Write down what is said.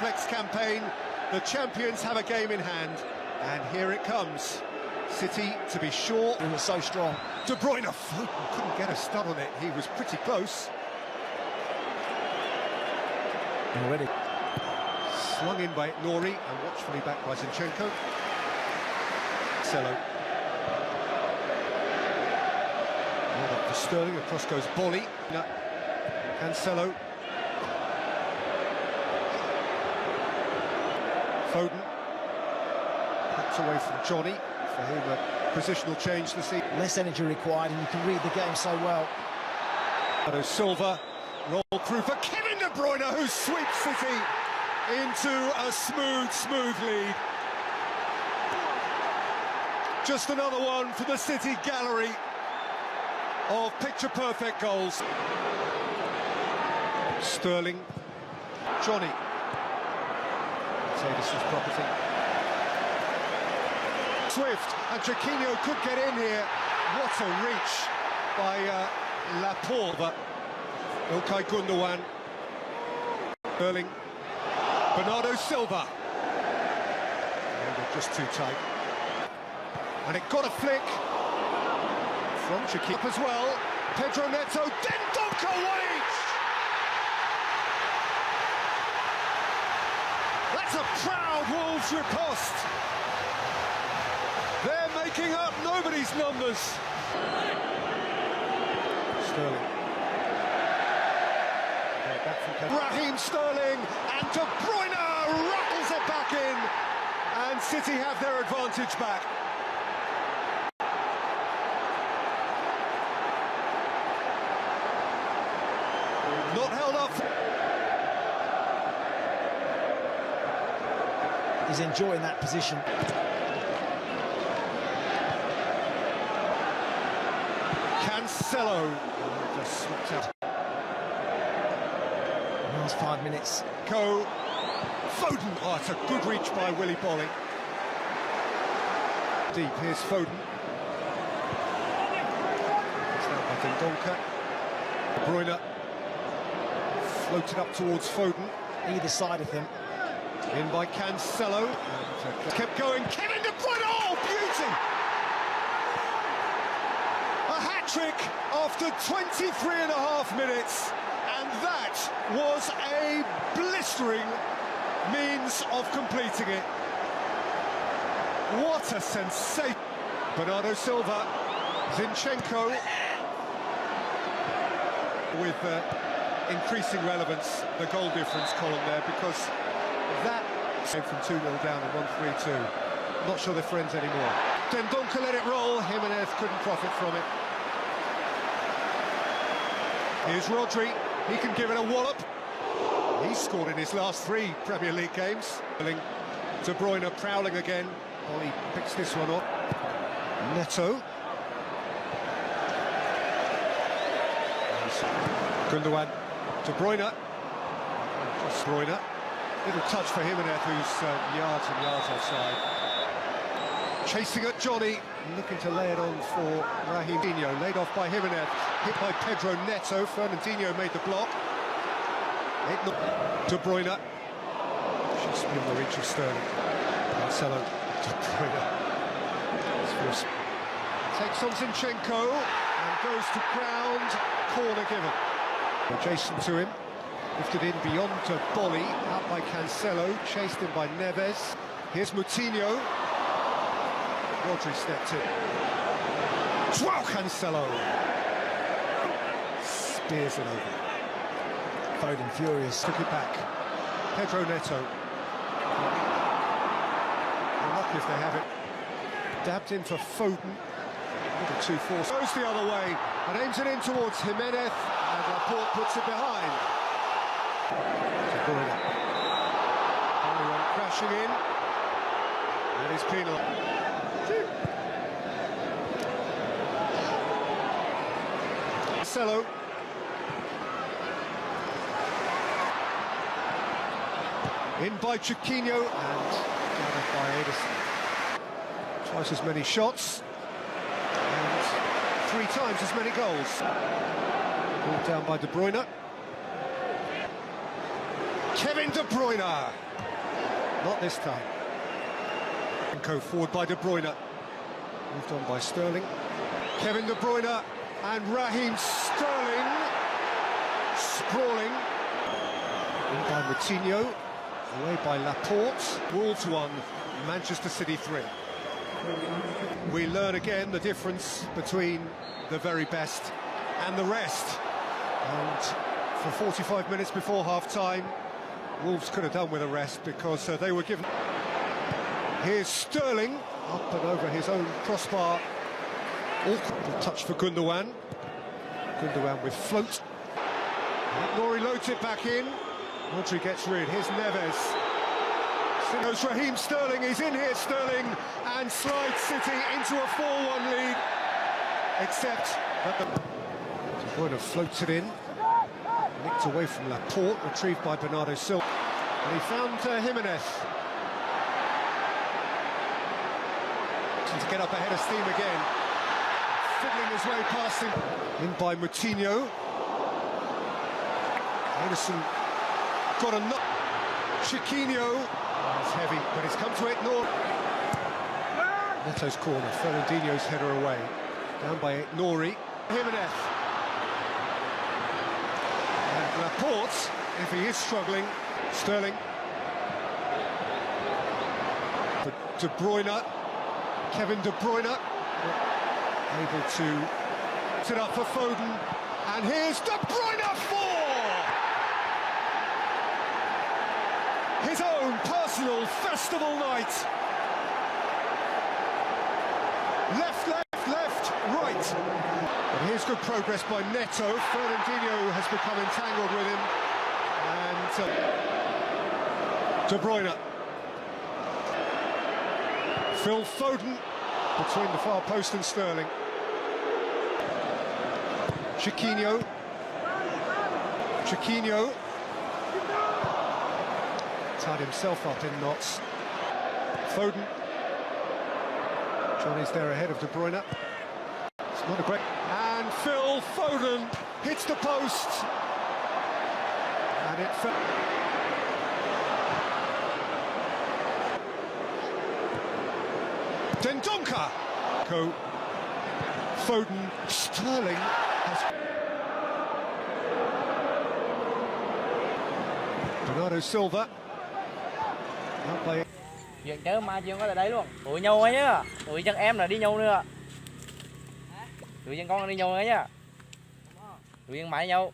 Apex campaign, the champions have a game in hand, and here it comes. City, to be sure, He was so strong. De Bruyne, Foden couldn't get a stud on it, he was pretty close. Already. Slung in by Nori and watchfully back by Zinchenko. Cancelo. Rolled up for Sterling, across goes Bolly. Cancelo. Foden. Puts away from Johnny, for him a positional change this evening. Less energy required, and you can read the game so well. Bernardo Silva, roll through for Kevin De Bruyne, who sweeps City into a smooth lead. Just another one for the City gallery of picture-perfect goals. Sterling, Johnny. Davis's property. Swift, and Chiquinho could get in here. What a reach by Laporte, but Ilkay Gundogan. Sterling. Bernardo Silva. And they're just too tight. And it got a flick from Chiquinho as well. Pedro Neto, Dendoncker Wage! That's a proud Wolves riposte. They're making up nobody's numbers. Sterling. Raheem Sterling, and De Bruyne rattles it back in, and City have their advantage back. Not held up. He's enjoying that position. Cancelo just slipped out. Last 5 minutes. Foden. Oh, it's a good reach by Willy Bolly. Deep, here's Foden. It's now by Dendoncker. De Bruyne floated up towards Foden. Either side of him. In by Cancelo. And, kept going. Kevin De Bruyne. Oh, beauty! A hat-trick after 23 and a half minutes. And that was a blistering means of completing it. What a sensation. Bernardo Silva, Zinchenko, with increasing relevance, the goal difference column there, because that came from 2-0 down and 1-3-2. Not sure they're friends anymore. Dendoncker let it roll, Jimenez couldn't profit from it. Here's Rodri. He can give it a wallop. He's scored in his last 3 Premier League games. De Bruyne prowling again. Oh, he picks this one up. Neto. Gundogan. De Bruyne. Just Bruyne. Little touch for Jimenez, who's yards and yards offside. Chasing at Johnny. Looking to lay it on for Raheem. Laid off by Jimenez. Hit by Pedro Neto. Fernandinho made the block. De Bruyne. Just beyond the reach of Sterling. Marcelo. De Bruyne. Takes on Zinchenko and goes to ground. Corner given. Adjacent to him. Lifted in beyond to Bolly. Out by Cancelo. Chased in by Neves. Here's Moutinho. Rodri stepped in. Joao Cancelo. Spears it over. Foden furious. Took it back. Pedro Neto. They're lucky if they have it. Dabbed in for Foden. Little too forced. Goes the other way and aims it in towards Jimenez, and Laporte puts it behind. De Bruyne. Everyone crashing in. And he's penalised. Marcelo. In by Chiquinho and gathered by Ederson. Twice as many shots and 3 times as many goals. Ball down by De Bruyne. Kevin De Bruyne. Not this time. Go forward by De Bruyne. Moved on by Sterling. Kevin De Bruyne and Raheem Sterling. Sprawling. In by Moutinho. Away by Laporte. Wolves 1, Manchester City 3. We learn again the difference between the very best and the rest. And for 45 minutes before half-time, Wolves could have done with a rest because they were given... Here's Sterling, up and over his own crossbar. Awkward touch for Gundogan. Gundogan with float. Nori loads it back in. Rodri gets rid. Here's Neves. So goes Raheem Sterling. He's in here, Sterling, and slides City into a 4-1 lead. Except that De Bruyne floats it in. Nicked away from Laporte, retrieved by Bernardo Silva. And he found Jimenez. To get up ahead of steam again. Fiddling his way past him. In by Moutinho. Henderson got a knock. Chiquinho. It's heavy, but it's come to it. Neto's corner. Fernandinho's header away. Down by Nori. Jimenez. And Laporte, if he is struggling. Sterling. For De Bruyne. Kevin De Bruyne. Able to set up for Foden. And here's De Bruyne 4! His own personal festival night. Left, left, left, right. And here's good progress by Neto. Fernandinho has become entangled with him. And De Bruyne. Phil Foden between the far post and Sterling. Chiquinho. Tied himself up in knots. Foden. Johnny's there ahead of De Bruyne. It's not a great... And Phil Foden hits the post. And it fell... Dendoncker. Foden. Sterling has... Bernardo Silva. Out by... Chuyện chớ mai chưa có tại đấy luôn. Tụi nhau ấy nhá. Tụi chân em là đi nhau nữa. Tụi chân con là đi nhau ấy nhá. Tụi chân mãi nhau.